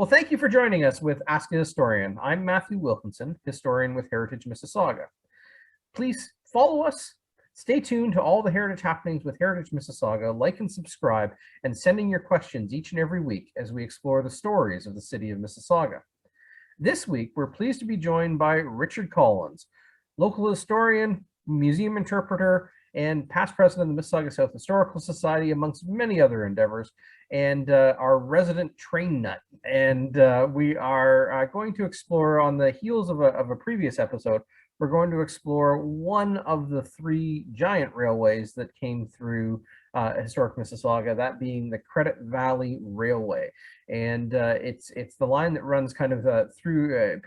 Well, thank you for joining us with Ask a Historian. I'm Matthew Wilkinson, historian with Heritage Mississauga. Please follow us. Stay tuned to all the heritage happenings with Heritage Mississauga. Like and subscribe, and send in your questions each and every week as we explore the stories of the city of Mississauga. This week, we're pleased to be joined by Richard Collins, local historian, museum interpreter, and past president of the Mississauga South Historical Society, amongst many other endeavors, and our resident train nut. And we are going to explore, on the heels of a previous episode, we're going to explore one of the three giant railways that came through historic Mississauga, that being the Credit Valley Railway. And it's the line that runs kind of through,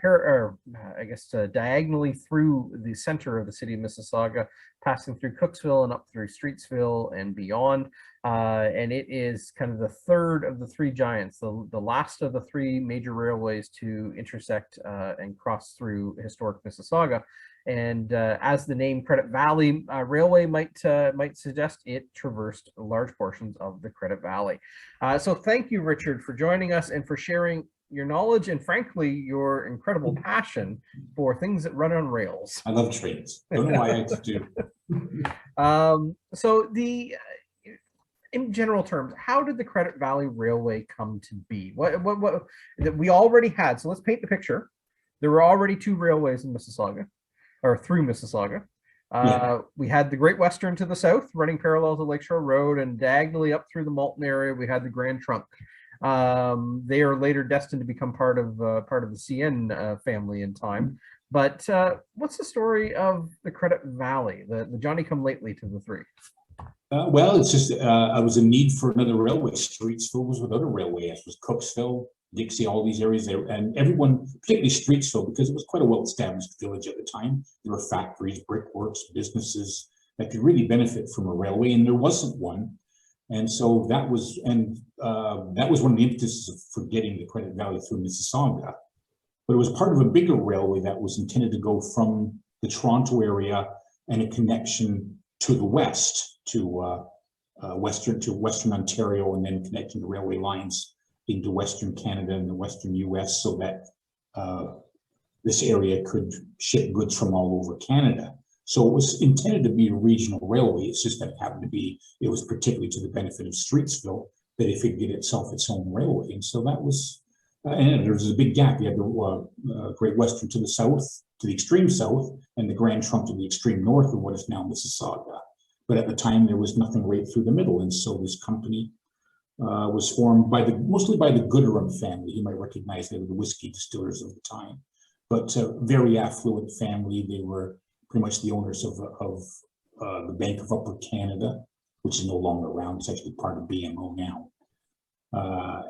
diagonally through the center of the city of Mississauga, passing through Cooksville and up through Streetsville and beyond. And it is kind of the third of the three giants, the last of the three major railways to intersect and cross through historic Mississauga. And as the name Credit Valley Railway might suggest, it traversed large portions of the Credit Valley. So thank you, Richard, for joining us and for sharing your knowledge and, frankly, your incredible passion for things that run on rails. I love trains. Don't know why I do. In general terms, how did the Credit Valley Railway come to be? What that we already had? So let's paint the picture. There were already two railways in Mississauga, or through Mississauga. We had the Great Western to the south, running parallel to Lakeshore Road, and diagonally up through the Malton area, we had the Grand Trunk. They are later destined to become part of the CN family in time. But what's the story of the Credit Valley, the Johnny-come-lately to the three? Well, it's just I was in need for another railway. Streetsville was without a railway, as was Cooksville, Dixie, all these areas there, and everyone, particularly Streetsville, because it was quite a well-established village at the time. There were factories, brickworks, businesses that could really benefit from a railway, and there wasn't one. And so that was one of the impetuses for getting the Credit Valley through Mississauga. But it was part of a bigger railway that was intended to go from the Toronto area and a connection to the west, to Western Ontario, and then connecting the railway lines into Western Canada and the Western US, so that this area could ship goods from all over Canada. So it was intended to be a regional railway. It's just that it was particularly to the benefit of Streetsville that it could get itself its own railway. And so that was, and there was a big gap. You had the Great Western to the south, to the extreme south, and the Grand Trunk to the extreme north of what is now Mississauga. But at the time, there was nothing right through the middle. And so this company was formed mostly by the Gooderham family. You might recognize they were the whiskey distillers of the time, but a very affluent family. They were pretty much the owners of the Bank of Upper Canada, which is no longer around. It's actually part of BMO now.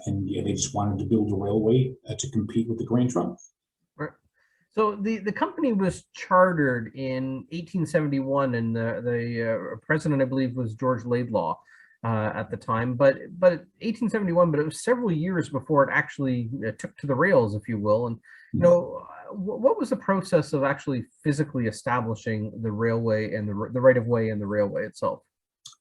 And yeah, they just wanted to build a railway to compete with the Grand Trunk. Right. So the company was chartered in 1871, and the president, I believe, was George Laidlaw at the time. But 1871, but it was several years before it actually took to the rails, if you will. And what was the process of actually physically establishing the railway and the right of way and the railway itself?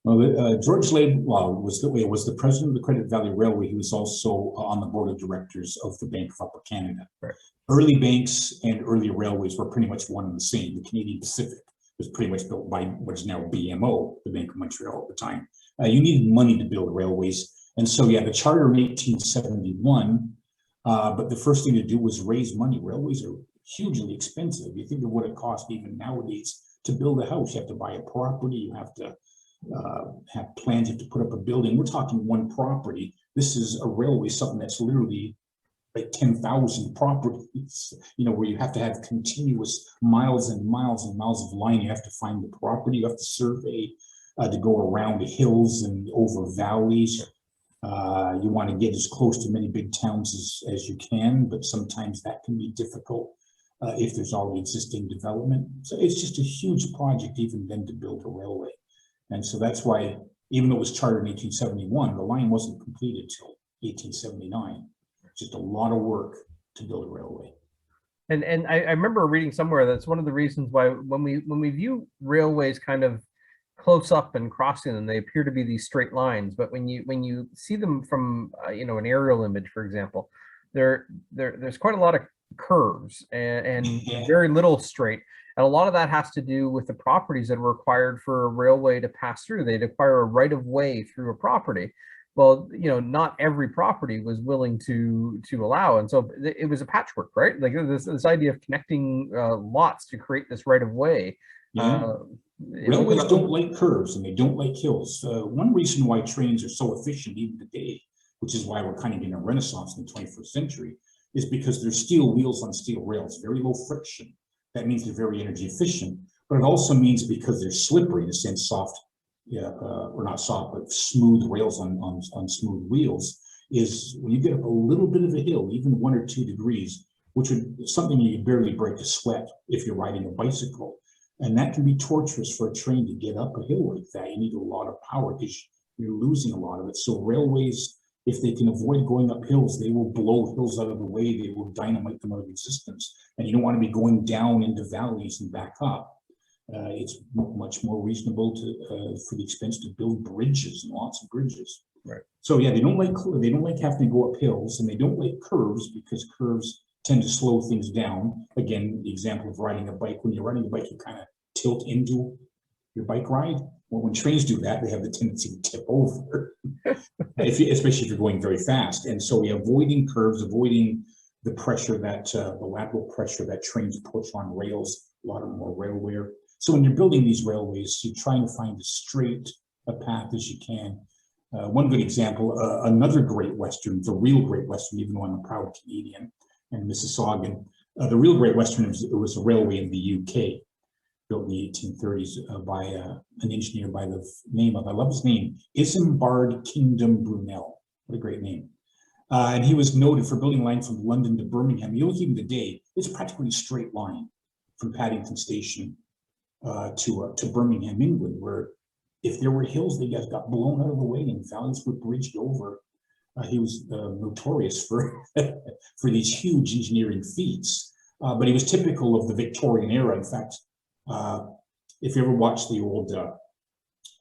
Well, George Laidlaw was the president of the Credit Valley Railway. He was also on the board of directors of the Bank of Upper Canada. Right. Early banks and early railways were pretty much one and the same. The Canadian Pacific was pretty much built by what is now BMO, the Bank of Montreal at the time. You needed money to build railways. And so, yeah, the charter in 1871, but the first thing to do was raise money. Railways are hugely expensive. You think of what it costs even nowadays to build a house. You have to buy a property. You have to have plans. You have to put up a building. We're talking one property. This is a railway, something that's literally like 10,000 properties, where you have to have continuous miles and miles and miles of line. You have to find the property. You have to survey to go around the hills and over valleys. You want to get as close to many big towns as you can, but sometimes that can be difficult if there's already existing development. So it's just a huge project even then to build a railway. And so that's why, even though it was chartered in 1871, the line wasn't completed till 1879. Just a lot of work to build a railway. And I remember reading somewhere that's one of the reasons why when we view railways kind of close up and crossing them, they appear to be these straight lines. But when you see them from an aerial image, for example, there's quite a lot of curves and Yeah. very little straight. And a lot of that has to do with the properties that were required for a railway to pass through. They'd acquire a right of way through a property. Well, not every property was willing to allow, and so it was a patchwork, right? Like this idea of connecting lots to create this right of way. Yeah. Railways don't like curves and they don't like hills. One reason why trains are so efficient even today, which is why we're kind of in a renaissance in the 21st century, is because they're steel wheels on steel rails, very low friction. That means they're very energy efficient, but it also means because they're slippery, in a sense, soft, or not soft, but smooth rails on smooth wheels, is when you get up a little bit of a hill, even 1 or 2 degrees, which would something you barely break a sweat if you're riding a bicycle. And that can be torturous for a train to get up a hill like that. You need a lot of power because you're losing a lot of it. So railways, if they can avoid going up hills, they will blow hills out of the way. They will dynamite them out of existence. And you don't want to be going down into valleys and back up. It's much more reasonable for the expense to build bridges and lots of bridges. Right. So yeah, they don't like having to go up hills, and they don't like curves because curves tend to slow things down. Again, the example of riding a bike. When you're riding a bike, you kind of tilt into your bike ride. Well, when trains do that, they have the tendency to tip over, especially if you're going very fast. And so avoiding curves, avoiding the pressure the lateral pressure that trains push on rails, a lot of more rail wear. So when you're building these railways, you're trying to find as straight a path as you can. One good example, another Great Western, the real Great Western, even though I'm a proud Canadian and Mississaugan, the real Great Western was a railway in the UK, built in the 1830s by an engineer by the name of, I love his name, Isambard Kingdom Brunel. What a great name. And he was noted for building a line from London to Birmingham. You look even today, it's practically a straight line from Paddington Station to Birmingham, England, where if there were hills, they just got blown out of the way and valleys were bridged over. He was notorious for for these huge engineering feats, but he was typical of the Victorian era. In fact, if you ever watched the old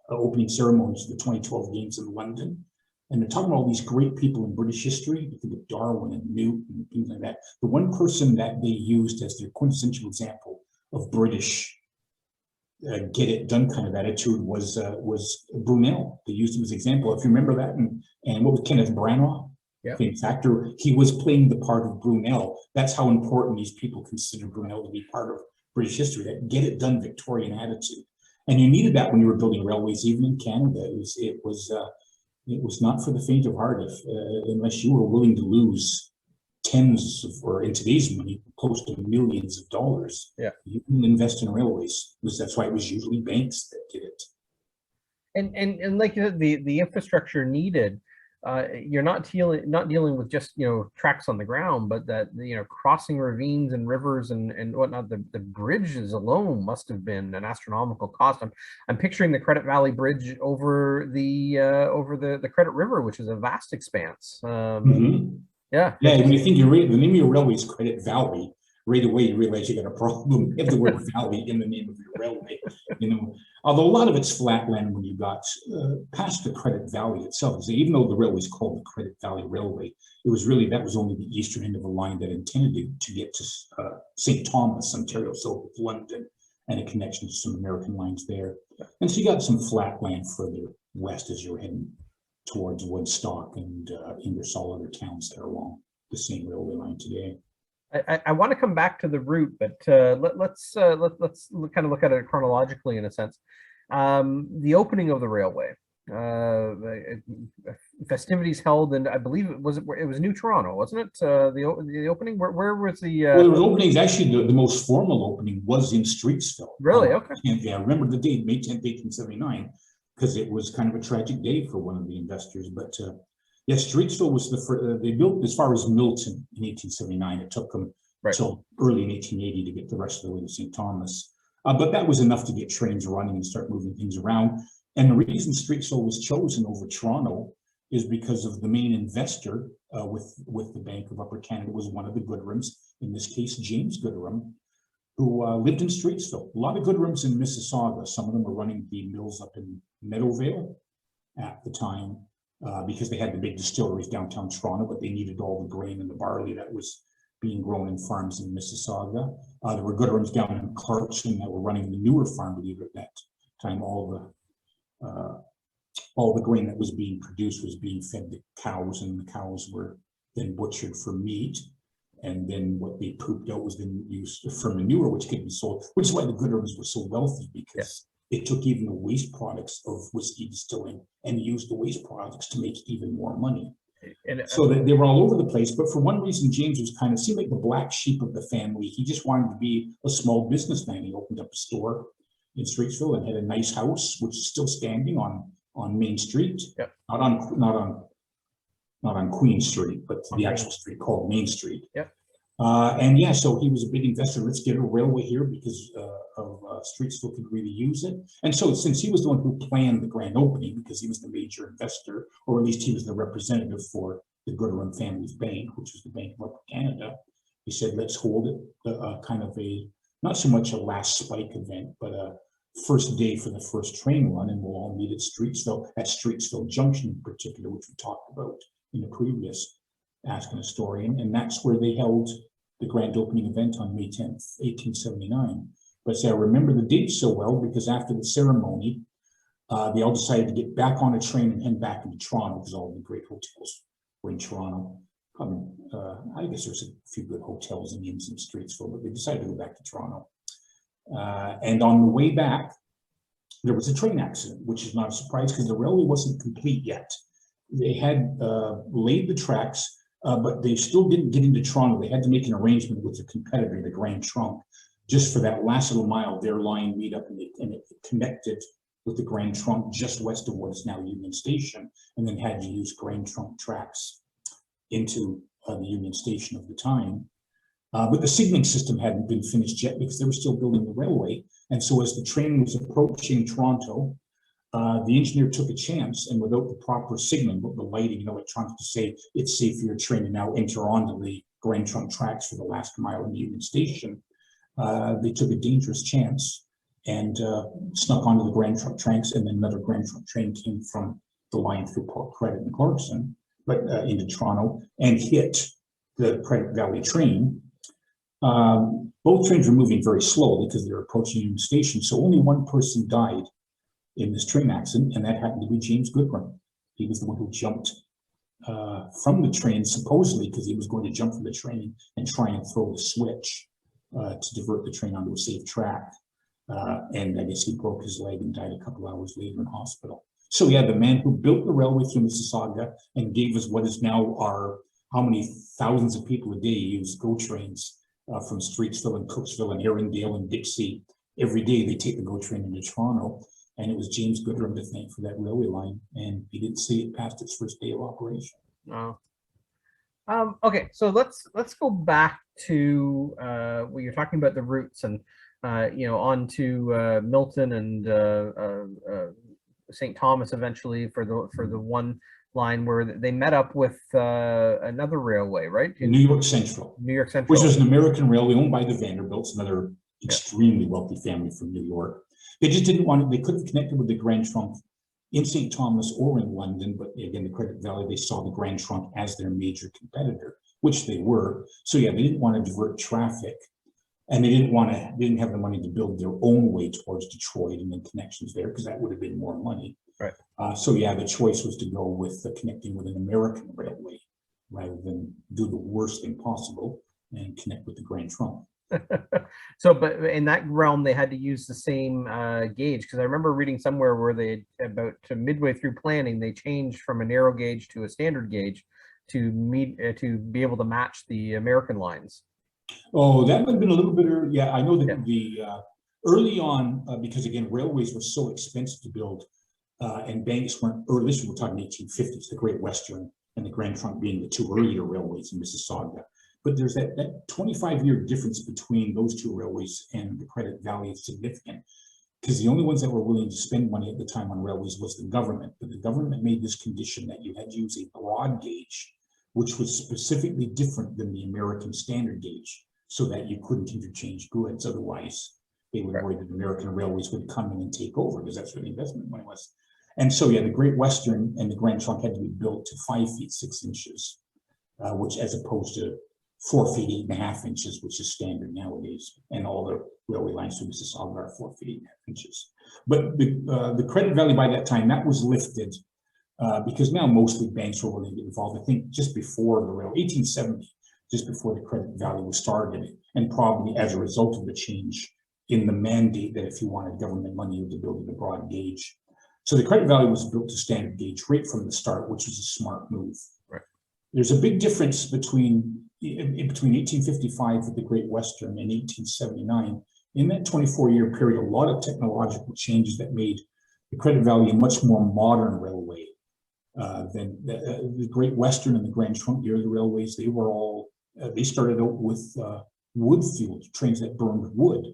opening ceremonies of the 2012 games in London, and they're talking about all these great people in British history, you think of Darwin and Newton and things like that. The one person that they used as their quintessential example of British get it done kind of attitude was Brunel. They used him as an example. If you remember that, and what was Kenneth Branagh? Yeah. Famous actor, he was playing the part of Brunel. That's how important these people consider Brunel to be part of British history. That get it done Victorian attitude, and you needed that when you were building railways, even in Canada. It was not for the faint of heart, unless you were willing to lose tens of, or in today's money, close to millions of dollars. Yeah, you can invest in railways, because that's why it was usually banks that did it. And like the infrastructure needed, you're not dealing with just tracks on the ground, but that crossing ravines and rivers and whatnot. The bridges alone must have been an astronomical cost. I'm picturing the Credit Valley Bridge over the Credit River, which is a vast expanse. Yeah. When you think the name of your railway is Credit Valley, right away you realize you got a problem. You have the word valley in the name of your railway. Although a lot of it's flatland when you got past the Credit Valley itself. So even though the railway is called the Credit Valley Railway, that was only the eastern end of the line that intended to get to St. Thomas, Ontario, so London, and a connection to some American lines there. And so you got some flatland further west as you're heading towards Woodstock and Ingersoll, other towns that are along the same railway line today. I want to come back to the route, but let's kind of look at it chronologically in a sense. The opening of the railway, festivities held, and I believe it was New Toronto, wasn't it? The opening. Where was the? Well, there was openings. Actually, the most formal opening was in Streetsville. Really? Okay. Yeah, I remember the date, May 10th, 1879. Because it was kind of a tragic day for one of the investors. But yes, Streetsville was they built as far as Milton in 1879. It took them until early in 1880 to get the rest of the way to St. Thomas. But that was enough to get trains running and start moving things around. And the reason Streetsville was chosen over Toronto is because of the main investor with the Bank of Upper Canada was one of the Goodrums, in this case, James Goodrum, who lived in Streetsville. A lot of Goodrums in Mississauga. Some of them were running the mills up in Meadowvale at the time. because they had the big distilleries downtown Toronto, but they needed all the grain and the barley that was being grown in farms in Mississauga. There were Gooderhams down in Clarkson that were running the newer farm, believe it, at that time. All the grain that was being produced was being fed to cows, and the cows were then butchered for meat. And then what they pooped out was then used for manure, which could be sold, which is why the Gooderhams were so wealthy, because they took even the waste products of whiskey distilling and used the waste products to make even more money. And so that they were all over the place. But for one reason, James was kind of seemed like the black sheep of the family. He just wanted to be a small businessman. He opened up a store in Streetsville and had a nice house, which is still standing on Main Street, not on Queen Street, but the actual street called Main Street. And yeah, so he was a big investor. Let's get a railway here because Streetsville could really use it. And so since he was the one who planned the grand opening, because he was the major investor, or at least he was the representative for the Gooderham family's bank, which was the Bank of Upper Canada, he said, let's hold it kind of not so much a last spike event, but a first day for the first train run, and we'll all meet at Streetsville Junction in particular, which we talked about in the previous Ask an Historian, and that's where they held the grand opening event on May 10th, 1879. But I remember the date so well because after the ceremony, they all decided to get back on a train and head back into Toronto because all the great hotels were in Toronto. I guess there's a few good hotels and inns in Streetsville, but they decided to go back to Toronto. And on the way back, there was a train accident, which is not a surprise because the railway wasn't complete yet. They had laid the tracks, but they still didn't get into Toronto. They had to make an arrangement with the competitor, the Grand Trunk, just for that last little mile. Their line meet up, and it connected with the Grand Trunk just west of what is now Union Station, and then had to use Grand Trunk tracks into the Union Station of the time. But the signaling system hadn't been finished yet because they were still building the railway. And so as the train was approaching Toronto, the engineer took a chance, and without the proper signaling, but the lighting and electronics to say it's safe for your train to now enter onto the Grand Trunk tracks for the last mile in the Union Station, they took a dangerous chance and snuck onto the Grand Trunk tracks, and then another Grand Trunk train came from the line through Port Credit and Clarkson, but into Toronto, and hit the Credit Valley train. Both trains were moving very slowly because they were approaching Union Station, so only one person died in this train accident, and that happened to be James Gooderham. He was the one who jumped from the train, supposedly because he was going to jump from the train and try and throw the switch to divert the train onto a safe track. And I guess he broke his leg and died a couple hours later in hospital. So yeah, the man who built the railway through Mississauga and gave us what is now our, how many thousands of people a day use GO trains from Streetsville and Cooksville and Erindale and Dixie. Every day they take the GO train into Toronto. And it was James Gooderham to thank for that railway line, and he didn't see it past its first day of operation. Oh. Okay, so let's go back to when you're talking about the routes, and on to Milton and St. Thomas eventually for the one line where they met up with another railway, right? New York Central. New York Central, which was an American railway owned by the Vanderbilts, another extremely wealthy family from New York. They just didn't want it. They couldn't connect it with the Grand Trunk in St. Thomas or in London, but again, the Credit Valley, they saw the Grand Trunk as their major competitor, which they were. So yeah, they didn't want to divert traffic, and they didn't have the money to build their own way towards Detroit and then connections there, because that would have been more money. Right. So yeah, the choice was to go with connecting with an American railway rather than do the worst thing possible and connect with the Grand Trunk. So, but in that realm, they had to use the same gauge, because I remember reading somewhere where they, about midway through planning, they changed from a narrow gauge to a standard gauge to be able to match the American lines. Oh, that would have been a little bit early. Yeah, I know that the early on, because again, railways were so expensive to build, and banks weren't early. We're talking 1850s, the Great Western and the Grand Trunk being the two earlier railways in Mississauga. But there's that 25-year difference between those two railways, and the Credit Valley is significant, because the only ones that were willing to spend money at the time on railways was the government. But the government made this condition that you had to use a broad gauge, which was specifically different than the American standard gauge, so that you couldn't interchange goods. Otherwise, they would worry that American railways would come in and take over, because that's where the investment money was. And so, yeah, the Great Western and the Grand Trunk had to be built to 5 feet 6 inches, which as opposed to 4 feet 8.5 inches, which is standard nowadays. And all the railway lines through Mississauga are 4 feet 8.5 inches. But the credit value by that time, that was lifted because now mostly banks were willing to get involved. I think just before the rail, 1870, just before the credit value was started, and probably as a result of the change in the mandate that if you wanted government money, you had to build it a broad gauge. So the credit value was built to standard gauge right from the start, which was a smart move. Right. There's a big difference between 1855 with the Great Western and 1879. In that 24-year period, a lot of technological changes that made the credit value a much more modern railway than the Great Western and the Grand Trunk year of the railways. They were all, they started out with wood fueled trains that burned wood.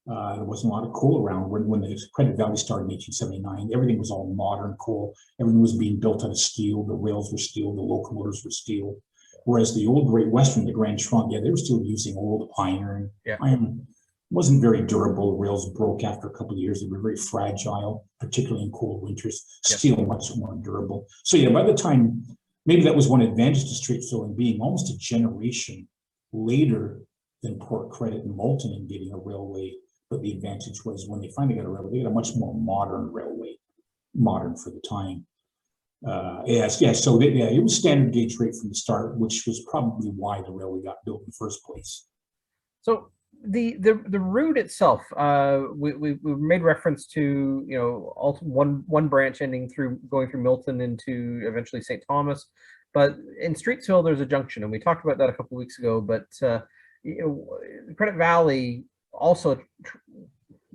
There wasn't a lot of coal around when the credit value started in 1879. Everything was all modern coal. Everything was being built out of steel. The rails were steel. The locomotives were steel. Whereas the old Great Western, the Grand Trunk, yeah, they were still using old iron. Yeah. Iron wasn't very durable. The rails broke after a couple of years. They were very fragile, particularly in cold winters. Steel much more durable. So yeah, by the time, maybe that was one advantage to straight filling, being almost a generation later than Port Credit and Moulton in getting a railway. But the advantage was when they finally got a railway, they got a much more modern railway, modern for the time. So it was standard gauge right from the start, which was probably why the railway got built in the first place. So the route itself, we made reference to, you know, one branch ending through going through Milton into eventually St. Thomas, but in Streetsville there's a junction, and we talked about that a couple of weeks ago. But you know, Credit Valley also,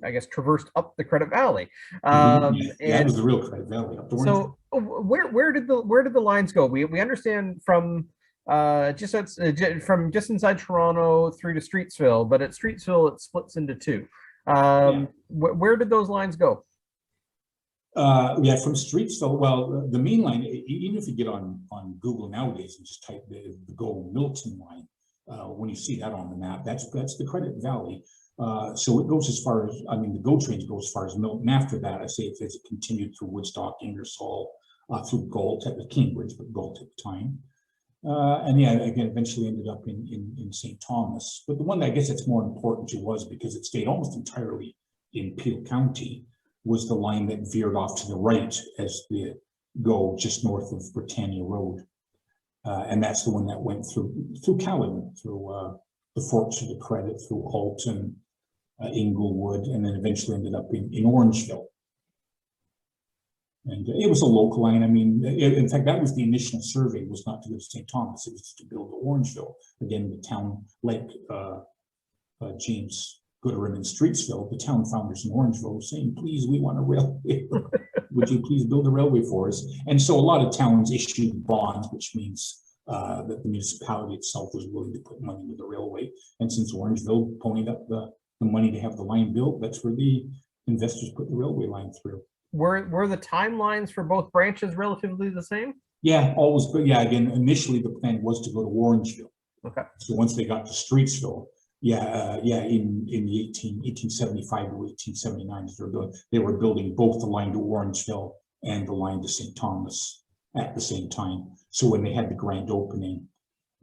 I guess, traversed up the Credit Valley. And that was the real Credit Valley. Up the so where did the lines go? We understand from just inside Toronto through to Streetsville, but at Streetsville it splits into two. Where did those lines go? From Streetsville. Well, the main line, even if you get on Google nowadays and just type the Go Milton line, when you see that on the map, that's the Credit Valley. So it goes as far as, I mean, the GO trains go as far as Milton. After that, I say it continued through Woodstock, Ingersoll, through Galt at the Cambridge, but Galt at the time. And yeah, again, eventually ended up in St. Thomas. But the one that I guess that's more important to was, because it stayed almost entirely in Peel County, was the line that veered off to the right as the GO just north of Britannia Road. And that's the one that went through Caledon, through the Forks of the Credit, through Alton, Inglewood, and then eventually ended up in Orangeville. And it was a local line. I mean, in fact, that was the initial survey, was not to go to St. Thomas, it was to build Orangeville. Again, the town, like James Gooderham in Streetsville, the town founders in Orangeville were saying, please, we want a railway. Would you please build a railway for us? And so a lot of towns issued bonds, which means that the municipality itself was willing to put money into the railway. And since Orangeville ponied up the money to have the line built, that's where the investors put the railway line through. Were the timelines for both branches relatively the same? Yeah, always. But yeah, again, initially the plan was to go to Orangeville. Okay. So once they got to Streetsville, in the 1875 to 1879, they were building both the line to Orangeville and the line to St. Thomas at the same time. So when they had the grand opening,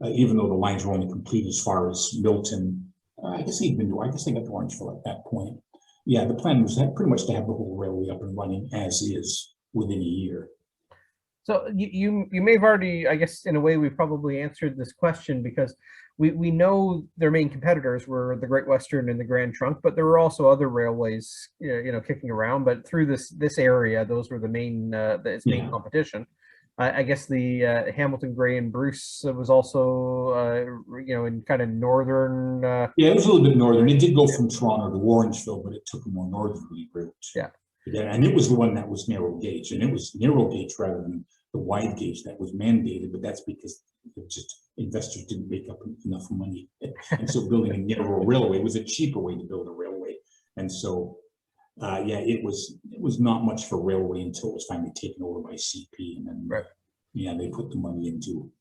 even though the lines were only complete as far as Milton, I guess they got to Orangeville at that point. Yeah, the plan was pretty much to have the whole railway up and running as is within a year. So you may have already, I guess, in a way, we probably answered this question, because we know their main competitors were the Great Western and the Grand Trunk, but there were also other railways, you know, kicking around. But through this area, those were the main main competition. I guess the Hamilton, Gray, and Bruce was also, you know, in kind of northern. It was a little bit northern. It did go from Toronto to Orangeville, but it took a more northerly route. Yeah, and it was the one that was narrow gauge, and it was narrow gauge rather than the wide gauge that was mandated. But that's because just investors didn't make up enough money, and so building a narrow railway was a cheaper way to build a railway. And so, it was not much for railway until it was finally taken over by CP, and then they put the money into.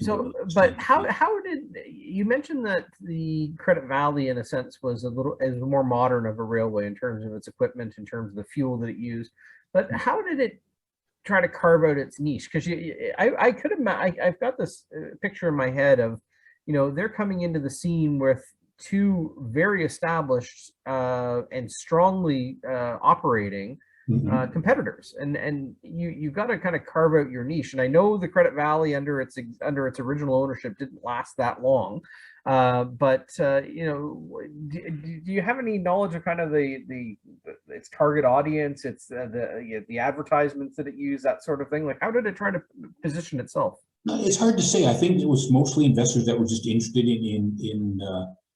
So, but how did you mention that the Credit Valley, in a sense, was more modern of a railway in terms of its equipment, in terms of the fuel that it used? But how did it try to carve out its niche? Because I could imagine, I've got this picture in my head of, they're coming into the scene with two very established and strongly operating competitors, and you've got to kind of carve out your niche. And I know the Credit Valley under its original ownership didn't last that long, but do you have any knowledge of kind of its target audience, its the advertisements that it used, that sort of thing? Like, how did it try to position itself? It's hard to say. I think it was mostly investors that were just interested in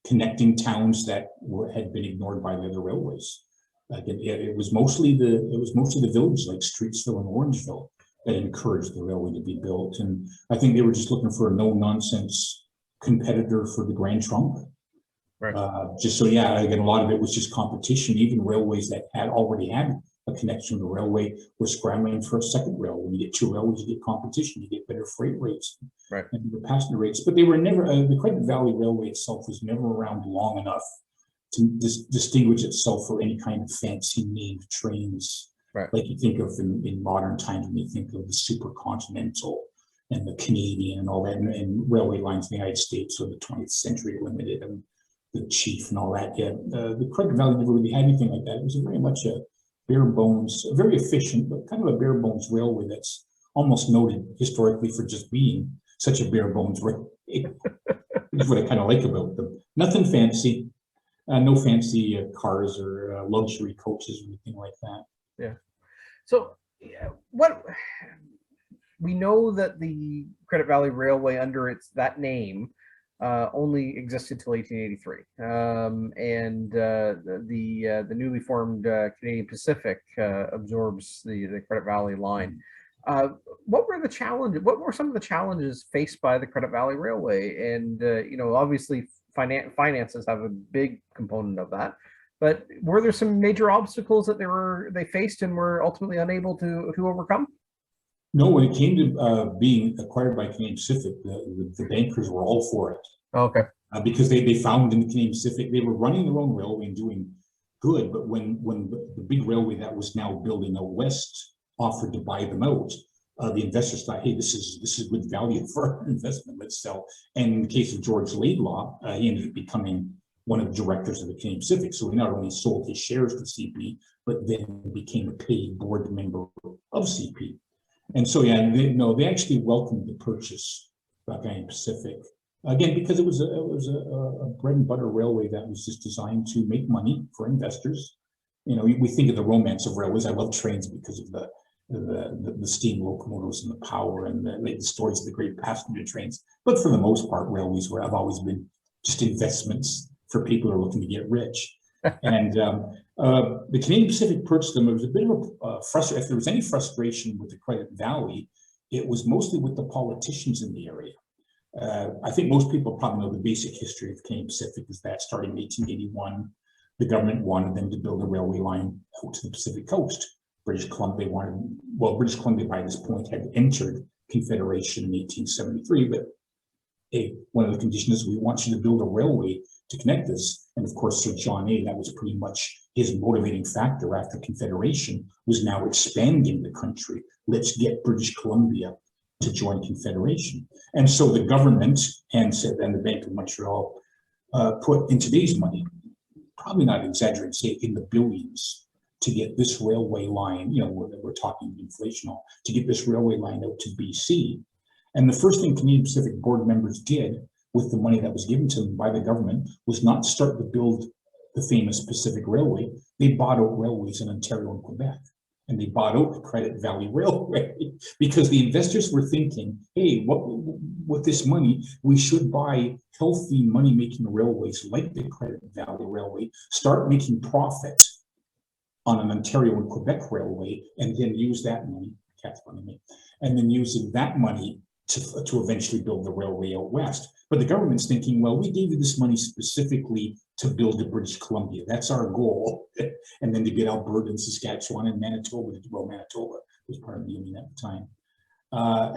connecting towns that had been ignored by the other railways. Like it was mostly the villages like Streetsville and Orangeville that encouraged the railway to be built, and I think they were just looking for a no-nonsense competitor for the Grand Trunk. Right. Just so, yeah, again, a lot of it was just competition. Even railways that had already had a connection to the railway were scrambling for a second rail. When you get two railways, you get competition, you get better freight rates, right, and the passenger rates. But they were never, the Credit Valley Railway itself was never around long enough to distinguish itself for any kind of fancy named trains, right, like you think of in modern times when you think of the Supercontinental and the Canadian and all that, and railway lines in the United States, or the 20th Century Limited and the Chief and all that. Yeah, the Credit Valley never really had anything like that. It was very much a bare bones, very efficient, but kind of a bare bones railway that's almost noted historically for just being such a bare bones railway. That's what I kind of like about them. Nothing fancy. No fancy cars or luxury coaches or anything like that. Yeah. So, what we know that the Credit Valley Railway, under that name, only existed till 1883, and the newly formed Canadian Pacific absorbs the Credit Valley line. What were the challenges? What were some of the challenges faced by the Credit Valley Railway? And obviously, finances have a big component of that. But were there some major obstacles that they faced and were ultimately unable to overcome? No, when it came to being acquired by Canadian Pacific, the bankers were all for it. Okay. Because they found in the Canadian Pacific, they were running their own railway and doing good. But when the big railway that was now building out west offered to buy them out, the investors thought, hey, this is good value for our investment. Let's sell. And in the case of George Laidlaw, he ended up becoming one of the directors of the Canadian Pacific. So he not only sold his shares to CP, but then became a paid board member of CP. And so, yeah, they actually welcomed the purchase by Canadian Pacific. Again, because it was a bread and butter railway that was just designed to make money for investors. We think of the romance of railways. I love trains because of the steam locomotives and the power and the stories of the great passenger trains. But for the most part, railways have always been just investments for people who are looking to get rich. And the Canadian Pacific purchased them. It was a bit of a frustration. If there was any frustration with the Credit Valley, it was mostly with the politicians in the area. I think most people probably know the basic history of Canadian Pacific is that starting in 1881, the government wanted them to build a railway line out to the Pacific coast. British Columbia British Columbia by this point had entered Confederation in 1873, but hey, one of the conditions is we want you to build a railway to connect us. And of course, Sir John A., that was pretty much his motivating factor after Confederation, was now expanding the country. Let's get British Columbia to join Confederation. And so the government and the Bank of Montreal put in today's money, probably not exaggerating, say in the billions, to get this railway line, we're talking inflation, to get this railway line out to BC. And the first thing Canadian Pacific board members did with the money that was given to them by the government was not start to build the famous Pacific Railway. They bought out railways in Ontario and Quebec. And they bought out the Credit Valley Railway because the investors were thinking, hey, with this money, we should buy healthy money-making railways like the Credit Valley Railway, start making profit on an Ontario and Quebec railway, and then use that money, and then using that money to eventually build the railway out west. But the government's thinking, well, we gave you this money specifically to build the British Columbia. That's our goal. And then to get Alberta and Saskatchewan and Manitoba, Manitoba was part of the Union at the time.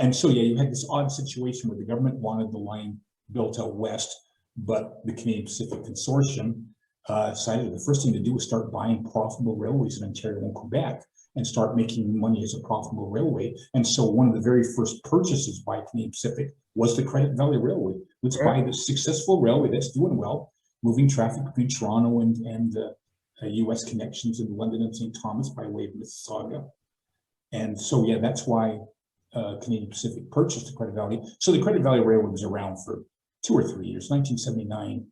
And so, yeah, you had this odd situation where the government wanted the line built out west, but the Canadian Pacific Consortium decided the first thing to do was start buying profitable railways in Ontario and Quebec and start making money as a profitable railway. And so one of the very first purchases by Canadian Pacific was the Credit Valley Railway. Let's buy the successful railway that's doing well, moving traffic between Toronto and US connections in London and St. Thomas by way of Mississauga. And so, yeah, that's why Canadian Pacific purchased the Credit Valley. So the Credit Valley Railway was around for 2 or 3 years, 1979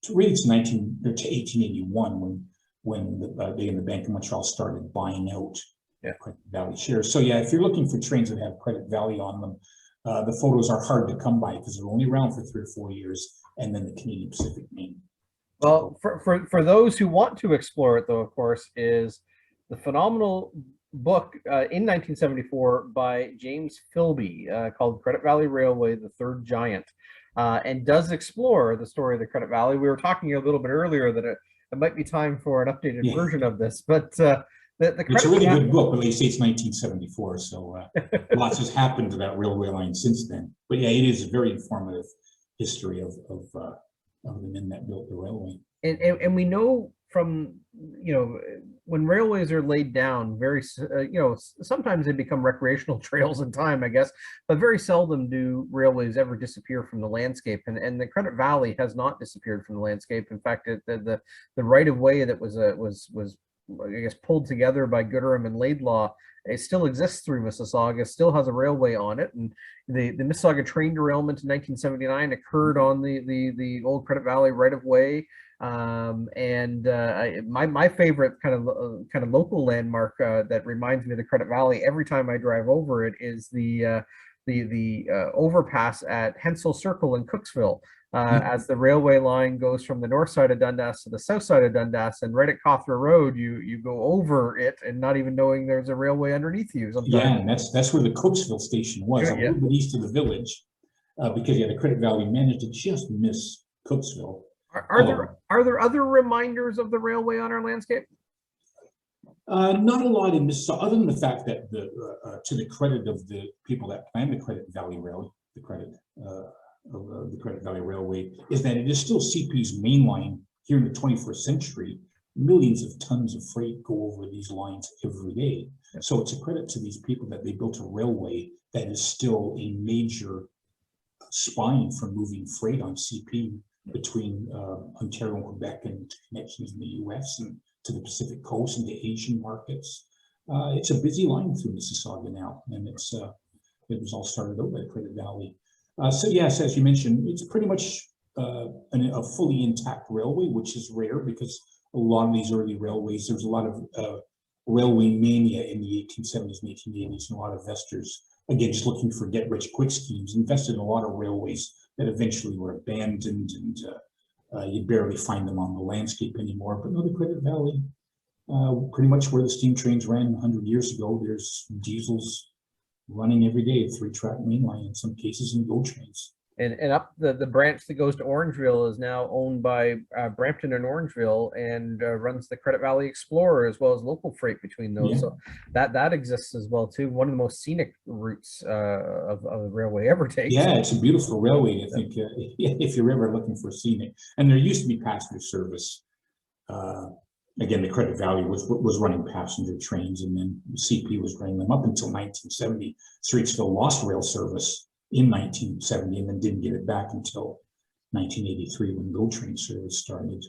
to really to 1881 when they and the Bank of Montreal started buying out Credit Valley shares. So yeah, if you're looking for trains that have Credit Valley on them, the photos are hard to come by because they're only around for 3 or 4 years, and then the Canadian Pacific name. Well, for those who want to explore it, though, of course, is the phenomenal book in 1974 by James Philby called Credit Valley Railway, The Third Giant, and does explore the story of the Credit Valley. We were talking a little bit earlier that it might be time for an updated version of this, but it's a really good book, but they say it's 1974, so lots has happened to that railway line since then. But yeah, it is a very informative history of the men that built the railway. And we know from, when railways are laid down, very, sometimes they become recreational trails in time, I guess, but very seldom do railways ever disappear from the landscape. And the Credit Valley has not disappeared from the landscape. In fact, the right of way that was I guess pulled together by Gooderham and Laidlaw, it still exists through Mississauga, still has a railway on it, and the Mississauga train derailment in 1979 occurred on the old Credit Valley right of way. My favorite kind of local landmark that reminds me of the Credit Valley every time I drive over it is the overpass at Hensel Circle in Cooksville. As the railway line goes from the north side of Dundas to the south side of Dundas, and right at Cawthra Road, you go over it and not even knowing there's a railway underneath you sometimes. Yeah, and that's where the Cooksville station was, a little bit east of the village, because the Credit Valley managed to just miss Cooksville. Are there other reminders of the railway on our landscape? Not a lot in Mississauga, other than the fact that to the credit of the people that planned the Credit Valley Railway, the Credit Valley Railway, is that it is still CP's main line here in the 21st century. Millions of tons of freight go over these lines every day. So it's a credit to these people that they built a railway that is still a major spine for moving freight on CP between Ontario and Quebec and connections in the US and to the Pacific coast and the Asian markets. It's a busy line through Mississauga now, and it was all started out by the Credit Valley. So yes, as you mentioned, it's pretty much a fully intact railway, which is rare because a lot of these early railways, there's a lot of railway mania in the 1870s and 1880s, and a lot of investors, again, just looking for get-rich-quick schemes, invested in a lot of railways that eventually were abandoned, and you barely find them on the landscape anymore. But no, the Credit Valley, pretty much where the steam trains ran 100 years ago, there's diesels running every day, 3-track mainline in some cases, and GO trains. And up the branch that goes to Orangeville is now owned by Brampton and Orangeville, and runs the Credit Valley Explorer as well as local freight between those. So that exists as well too. One of the most scenic routes of the railway ever takes. Yeah, it's a beautiful railway. I think if you're ever looking for scenic, and there used to be passenger service. Again, the Credit Valley was running passenger trains, and then CP was running them up until 1970. Streetsville lost rail service in 1970 and then didn't get it back until 1983 when GO train service started.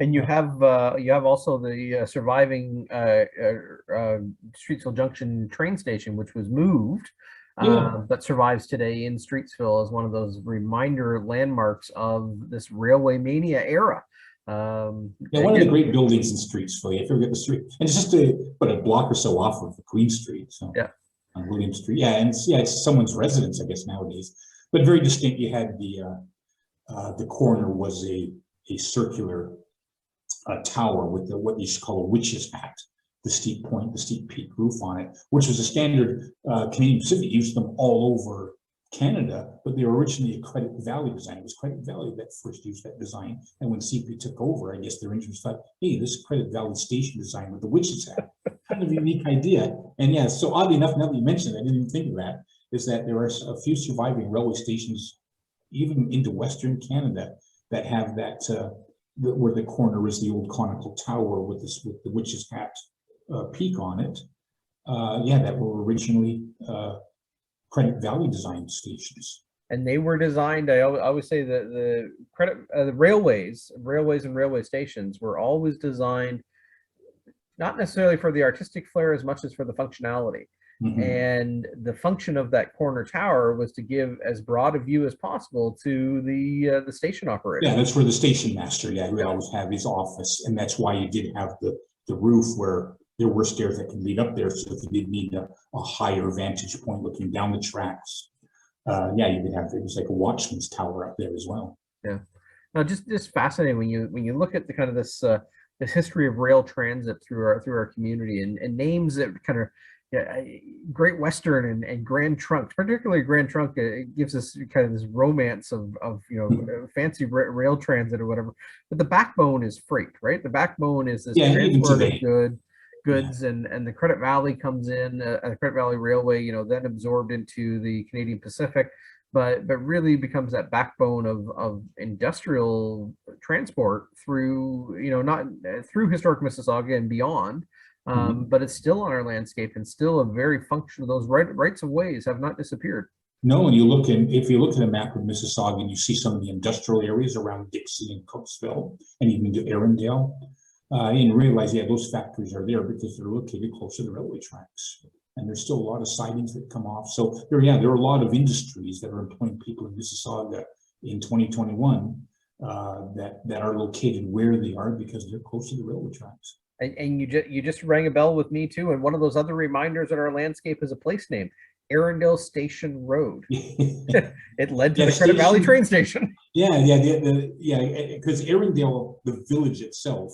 And you have also the surviving Streetsville Junction train station, which was moved, but survives today in Streetsville as one of those reminder landmarks of this railway mania era. One of the great buildings in Streetsville. If you get the street, and it's just a block or so off of Queen Street. So on William Street, it's someone's residence, I guess, nowadays. But very distinct. You had the corner was a circular tower with what you should call a witch's hat, the steep point, the steep peak roof on it, which was a standard. Canadian Pacific used them all over Canada, but they were originally a Credit Valley design. It was Credit Valley that first used that design, and when CP took over, I guess their engineers thought, hey, this Credit Valley station design with the witch's hat, kind of a unique idea. And so oddly enough, now that you mentioned it, I didn't even think of that, is that there are a few surviving railway stations, even into Western Canada, that have that where the corner is the old conical tower with this, with the witch's hat peak on it. Yeah, that were originally Credit Valley designed stations. And they were designed, I always say that the railways and railway stations were always designed not necessarily for the artistic flair as much as for the functionality. And the function of that corner tower was to give as broad a view as possible to the station operator. Yeah, that's where the station master, who would always have his office, and that's why you did have the roof where there were stairs that could lead up there, so if you did need a higher vantage point looking down the tracks, you could have, it was like a watchman's tower up there as well. Yeah. Now, just fascinating when you look at the kind of this history of rail transit through our community, and names that kind of, Great Western and Grand Trunk, particularly Grand Trunk, it gives us kind of this romance of fancy rail transit or whatever. But the backbone is freight, right? The backbone is this transport of goods, and the Credit Valley comes in, the Credit Valley Railway, then absorbed into the Canadian Pacific, but really becomes that backbone of industrial transport through, not through historic Mississauga and beyond. But it's still on our landscape and still a very functional, those rights of ways have not disappeared. No, and if you look at a map of Mississauga and you see some of the industrial areas around Dixie and Cooksville and even to Arundel, and realize, those factories are there because they're located close to the railway tracks. And there's still a lot of sidings that come off. So there are a lot of industries that are employing people in Mississauga in 2021 that are located where they are because they're close to the railway tracks. And you just rang a bell with me too. And one of those other reminders in our landscape is a place name, Arundel Station Road. It led to the Credit Valley train station. Because Arundel, the village itself,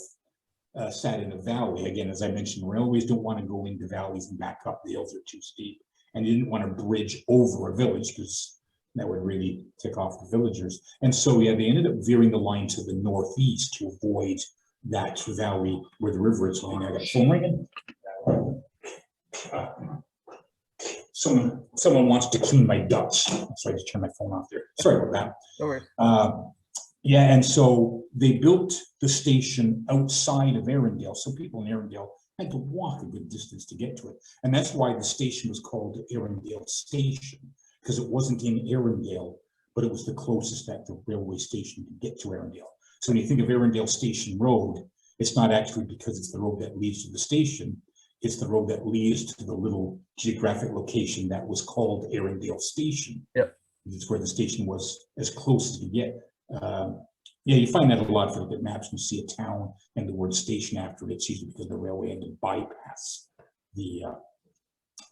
sat in a valley. Again, as I mentioned, railways don't want to go into valleys and back up. The hills are too steep, and you didn't want to bridge over a village because that would really tick off the villagers. And so, they ended up veering the line to the northeast to avoid that valley where the river is going. I got phone ringing. Someone wants to clean my ducts, so I just turned my phone off there. Sorry about that. No worries. And so they built the station outside of Arundel, so people in Arundel had to walk a good distance to get to it, and that's why the station was called Arundel Station, because it wasn't in Arundel, but it was the closest that the railway station could get to Arundel. So when you think of Arundel Station Road, it's not actually because it's the road that leads to the station, it's the road that leads to the little geographic location that was called Arundel Station. Yep. It's where the station was as close as you get. You find that a lot if you look at maps and you see a town and the word station after it. It's usually because the railway had to bypass the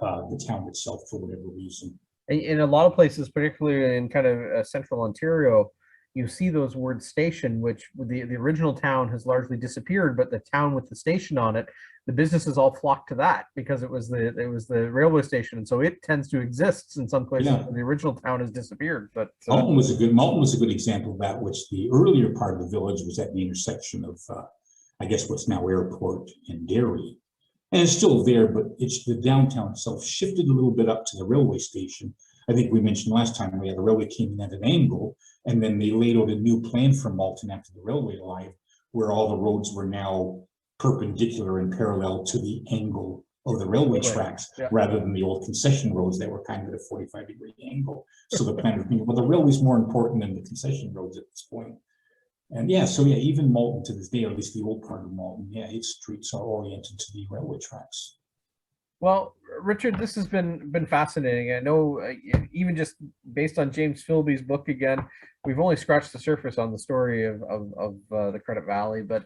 town itself for whatever reason. In a lot of places, particularly in kind of central Ontario, you see those words station, which the original town has largely disappeared, but the town with the station on it, the businesses all flock to that because it was the railway station, and so it tends to exist in some places. The original town has disappeared. But Malton was a good example of that, which the earlier part of the village was at the intersection of I guess what's now Airport and Derry, and it's still there, but it's the downtown itself shifted a little bit up to the railway station. I think we mentioned last time the railway came in at an angle, and then they laid out a new plan for Malton after the railway arrived, where all the roads were now perpendicular and parallel to the angle of the railway tracks, rather than the old concession roads that were kind of at a 45-degree angle. So the plan was being, well, the railway's more important than the concession roads at this point. And even Malton to this day, or at least the old part of Malton, its streets are oriented to the railway tracks. Well, Richard, this has been fascinating. I know even just based on James Philby's book again, we've only scratched the surface on the story of the Credit Valley, but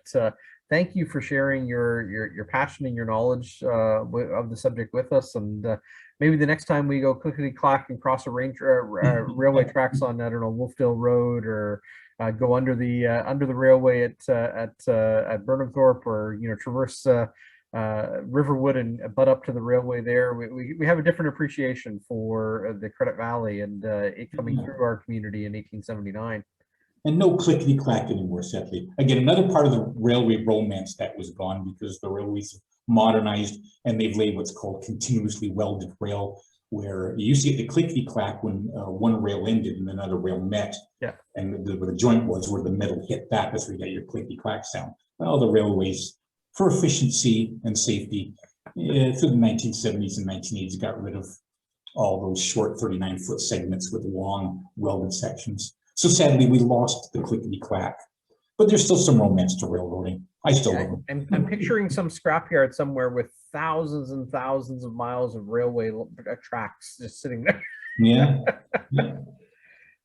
thank you for sharing your passion and your knowledge of the subject with us. And maybe the next time we go clickety-clack and cross a railway tracks on, I don't know, Wolfdale Road, or go under the railway at Burnhamthorpe, or traverse Riverwood and butt up to the railway there. We have a different appreciation for the Credit Valley and it coming through our community in 1879. And no clickety-clack anymore, sadly. Again, another part of the railway romance that was gone because the railways modernized and they've laid what's called continuously welded rail where you used to get the clickety-clack when one rail ended and another rail met. Yeah. And where the joint was, where the metal hit that, that's where you got your clickety-clack sound. Well, the railways, for efficiency and safety, through the 1970s and 1980s, got rid of all those short 39-foot segments with long welded sections. So sadly, we lost the clickety-clack. But there's still some romance to railroading. I still love them. I'm picturing some scrapyard somewhere with thousands and thousands of miles of railway tracks just sitting there. Yeah. Yeah.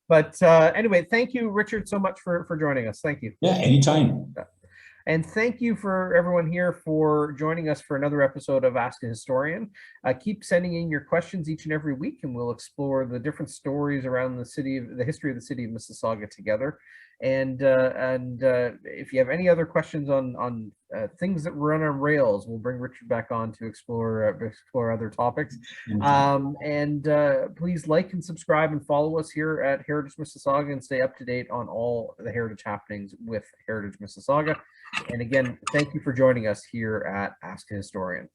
But anyway, thank you, Richard, so much for joining us. Thank you. Yeah, anytime. And thank you for everyone here for joining us for another episode of Ask a Historian. Keep sending in your questions each and every week, and we'll explore the different stories around the history of the city of Mississauga together. And if you have any other questions on things that run on rails, we'll bring Richard back on to explore other topics. Please like and subscribe and follow us here at Heritage Mississauga and stay up to date on all the heritage happenings with Heritage Mississauga. And again, thank you for joining us here at Ask a Historian.